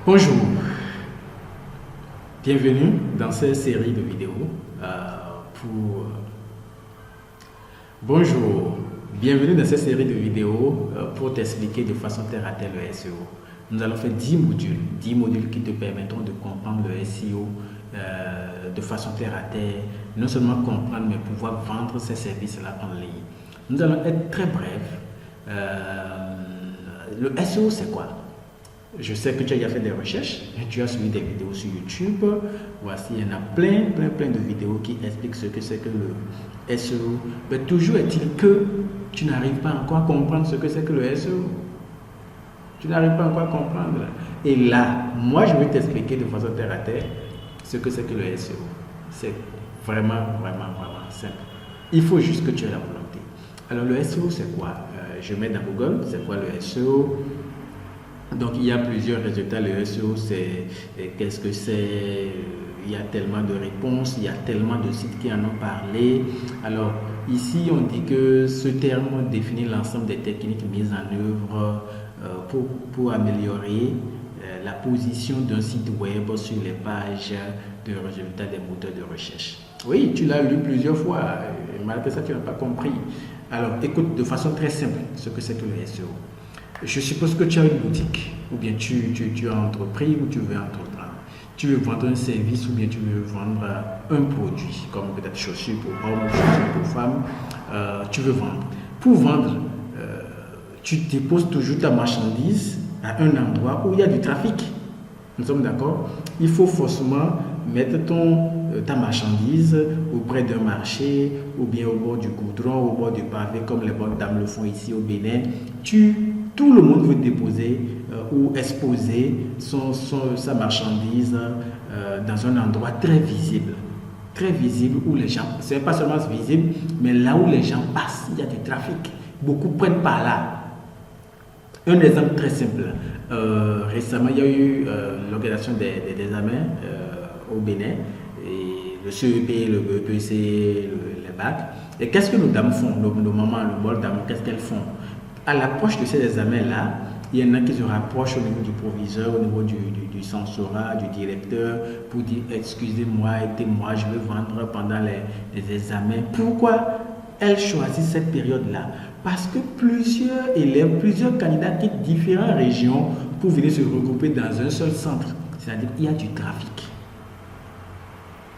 Bonjour, bienvenue dans cette série de vidéos Bonjour, bienvenue dans cette série de vidéos pour t'expliquer de façon terre à terre le SEO. Nous allons faire 10 modules qui te permettront de comprendre le SEO de façon terre à terre, non seulement comprendre mais pouvoir vendre ces services-là en ligne. Nous allons être très brefs. Le SEO c'est quoi? Je sais que tu as déjà fait des recherches, tu as suivi des vidéos sur YouTube. Voici, il y en a plein de vidéos qui expliquent ce que c'est que le SEO. Mais toujours est-il que tu n'arrives pas encore à comprendre ce que c'est que le SEO. Tu n'arrives pas encore à comprendre. Et là, moi, je vais t'expliquer de façon terre à terre ce que c'est que le SEO. C'est vraiment simple. Il faut juste que tu aies la volonté. Alors, le SEO, c'est quoi? Je mets dans Google, c'est quoi le SEO? Donc il y a plusieurs résultats. Le SEO, c'est qu'est-ce que c'est? Il y a tellement de réponses, il y a tellement de sites qui en ont parlé. Alors ici, on dit que ce terme définit l'ensemble des techniques mises en œuvre pour améliorer la position d'un site web sur les pages de résultats des moteurs de recherche. Oui, tu l'as lu plusieurs fois, et malgré ça, tu n'as pas compris. Alors écoute de façon très simple ce que c'est que le SEO. Je suppose que tu as une boutique, ou bien tu as entrepris, ou tu veux entreprendre. Tu veux vendre un service, ou bien tu veux vendre un produit, comme peut-être chaussures pour hommes, chaussures pour femmes. Tu veux vendre. Pour vendre, tu déposes toujours ta marchandise à un endroit où il y a du trafic. Nous sommes d'accord? Il faut forcément mettre ta marchandise auprès d'un marché, ou bien au bord du goudron, au bord du pavé, comme les bonnes dames le font ici au Bénin. Tout le monde veut déposer ou exposer sa marchandise dans un endroit très visible où les gens, c'est pas seulement visible, mais là où les gens passent, il y a du trafic. Beaucoup prennent par là. Un exemple très simple. Récemment, il y a eu l'organisation des examens au Bénin, et le CEP, le BEPC, les bacs. Et qu'est-ce que nos dames font, nos mamans, nos bonnes dames, qu'est-ce qu'elles font? À l'approche de ces examens-là, il y en a qui se rapprochent au niveau du proviseur, au niveau du censorat, du directeur, pour dire « Excusez-moi, aidez-moi, je veux vendre pendant les examens. » Pourquoi elles choisissent cette période-là? Parce que plusieurs élèves, plusieurs candidats quittent différentes régions pour venir se regrouper dans un seul centre. C'est-à-dire qu'il y a du trafic.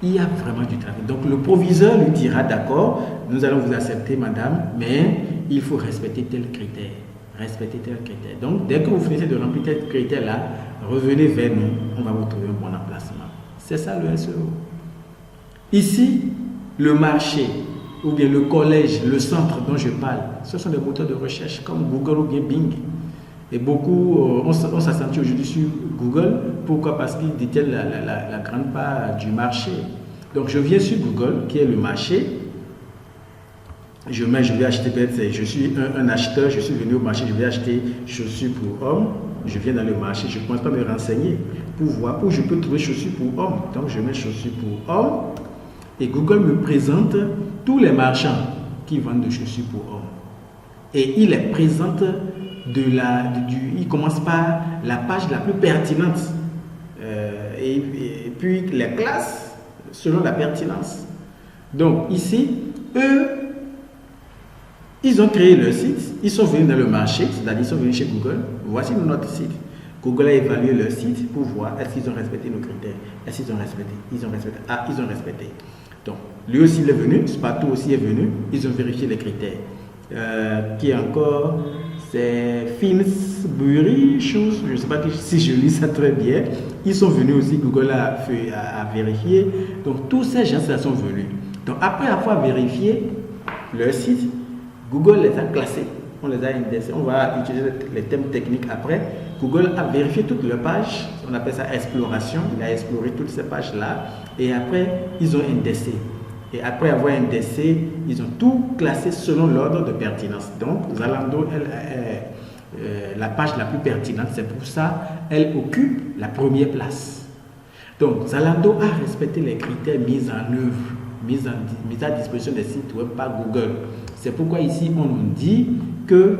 Il y a vraiment du trafic. Donc le proviseur lui dira « D'accord, nous allons vous accepter, madame, mais il faut respecter tel critère. Respecter tel critère. » Donc dès que vous finissez de remplir tel critère-là, revenez vers nous, on va vous trouver un bon emplacement. C'est ça le SEO. Ici, le marché, ou bien le collège, le centre dont je parle, ce sont des moteurs de recherche comme Google ou bien Bing. Et beaucoup, on s'accentue aujourd'hui sur Google. Pourquoi? Parce qu'ils détiennent la grande part du marché. Donc je viens sur Google, qui est le marché. Je vais acheter, je suis un acheteur, je suis venu au marché, je vais acheter chaussures pour hommes. Je viens dans le marché, je ne commence pas à me renseigner pour voir où je peux trouver chaussures pour hommes. Donc je mets chaussures pour hommes et Google me présente tous les marchands qui vendent des chaussures pour hommes. Et il les présente il commence par la page la plus pertinente et puis les classes selon la pertinence. Donc ici, eux, ils ont créé leur site, ils sont venus dans le marché, c'est-à-dire ils sont venus chez Google. Voici notre site. Google a évalué leur site pour voir est-ce qu'ils ont respecté nos critères. Est-ce qu'ils ont respecté? Ils ont respecté. Ah, ils ont respecté. Donc, lui aussi il est venu, Spartoo aussi est venu, ils ont vérifié les critères. Qui encore, c'est Finsbury Shoes, je ne sais pas si je lis ça très bien. Ils sont venus aussi, Google a vérifié. Donc, tous ces gens-là sont venus. Donc, après avoir vérifié leur site, Google les a classés, on les a indexés, on va utiliser les thèmes techniques après. Google a vérifié toutes leurs pages, on appelle ça exploration, il a exploré toutes ces pages-là et après ils ont indexé. Et après avoir indexé, ils ont tout classé selon l'ordre de pertinence. Donc Zalando, la page la plus pertinente, c'est pour ça elle occupe la première place. Donc Zalando a respecté les critères mis en œuvre, mis à disposition des sites web par Google. C'est pourquoi ici on nous dit que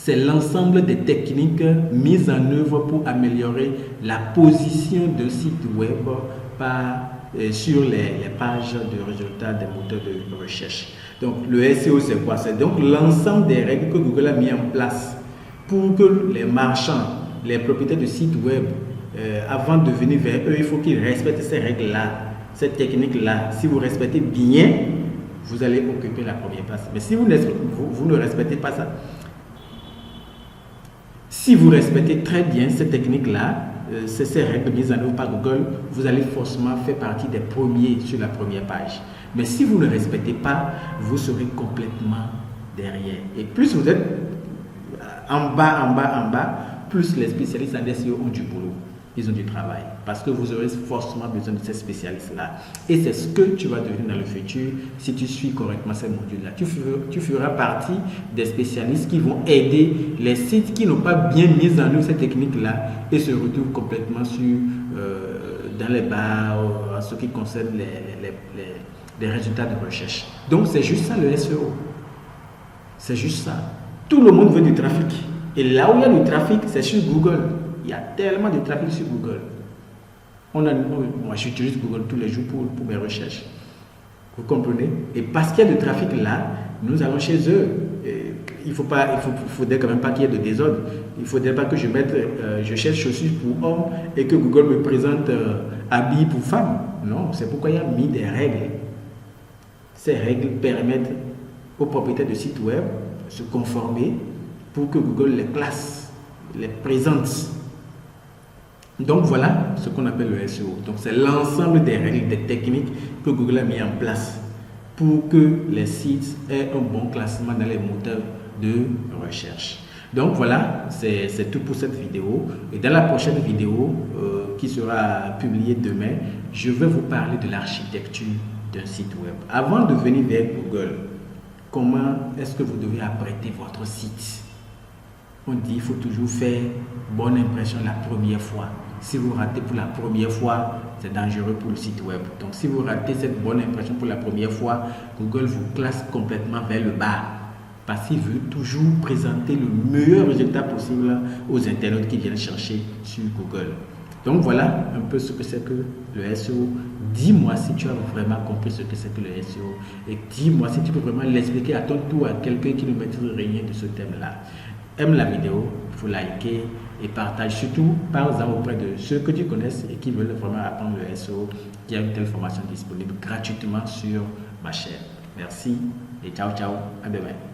c'est l'ensemble des techniques mises en œuvre pour améliorer la position d'un site web sur les pages de résultats des moteurs de recherche. Donc, le SEO, c'est quoi? C'est donc l'ensemble des règles que Google a mis en place pour que les marchands, les propriétaires de sites web, avant de venir vers eux, il faut qu'ils respectent ces règles-là, cette technique-là. Si vous respectez bien, vous allez occuper la première place. Mais si vous ne respectez pas ça, si vous respectez très bien cette technique-là, ces règles mises en œuvre par Google, vous allez forcément faire partie des premiers sur la première page. Mais si vous ne respectez pas, vous serez complètement derrière. Et plus vous êtes en bas, plus les spécialistes en SEO ont du boulot. Ils ont du travail. Parce que vous aurez forcément besoin de ces spécialistes-là. Et c'est ce que tu vas devenir dans le futur si tu suis correctement ces modules-là. Tu feras partie des spécialistes qui vont aider les sites qui n'ont pas bien mis en œuvre cette technique-là et se retrouvent complètement dans les bas en ce qui concerne les résultats de recherche. Donc, c'est juste ça le SEO. C'est juste ça. Tout le monde veut du trafic. Et là où il y a du trafic, c'est sur Google. Il y a tellement de trafic sur Google. Moi, j'utilise Google tous les jours pour mes recherches. Vous comprenez? Et parce qu'il y a du trafic là, nous allons chez eux. Et il faudrait quand même pas qu'il y ait de désordre. Il ne faudrait pas que je mette, je cherche chaussures pour hommes et que Google me présente habits pour femmes. Non, c'est pourquoi il y a mis des règles. Ces règles permettent aux propriétaires de sites web de se conformer pour que Google les classe, les présente. Donc voilà ce qu'on appelle le SEO. Donc c'est l'ensemble des règles, des techniques que Google a mis en place pour que les sites aient un bon classement dans les moteurs de recherche. Donc voilà, c'est tout pour cette vidéo. Et dans la prochaine vidéo qui sera publiée demain, je vais vous parler de l'architecture d'un site web. Avant de venir vers Google, comment est-ce que vous devez apprêter votre site? On dit qu'il faut toujours faire bonne impression la première fois. Si vous ratez pour la première fois, c'est dangereux pour le site web. Donc si vous ratez cette bonne impression pour la première fois, Google vous classe complètement vers le bas. Parce qu'il veut toujours présenter le meilleur résultat possible aux internautes qui viennent chercher sur Google. Donc voilà un peu ce que c'est que le SEO. Dis-moi si tu as vraiment compris ce que c'est que le SEO. Et dis-moi si tu peux vraiment l'expliquer à ton tour à quelqu'un qui ne maîtrise rien de ce thème-là. Aime la vidéo, il faut liker et partage. Surtout, parle-en auprès de ceux que tu connaisses et qui veulent vraiment apprendre le SEO. Il y a une telle formation disponible gratuitement sur ma chaîne. Merci et ciao, ciao. À demain.